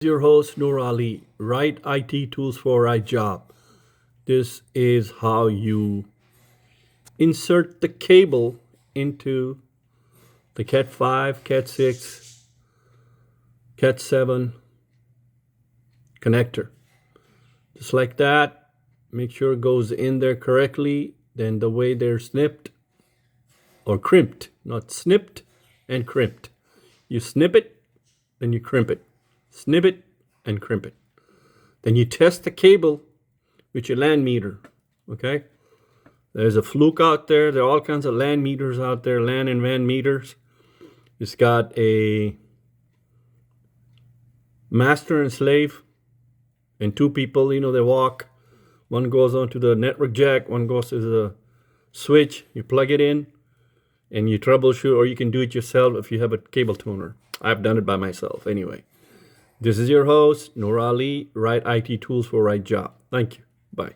Your host Noor Ali, right IT tools for right job. This is how you insert the cable into the CAT5, CAT6, CAT7 connector. Just like that. Make sure it goes in there correctly. Then the way they're snipped or crimped, not snipped and crimped. You snip it, then you crimp it. Snip it and crimp it. Then you test the cable with your land meter. Okay? There's a fluke out there. There are all kinds of land meters out there, land and van meters. It's got a master and slave, and two people, they walk. One goes onto the network jack, one goes to the switch. You plug it in and you troubleshoot, or you can do it yourself if you have a cable tuner. I've done it by myself anyway. This is your host, Noor Ali, right IT tools for right job. Thank you. Bye.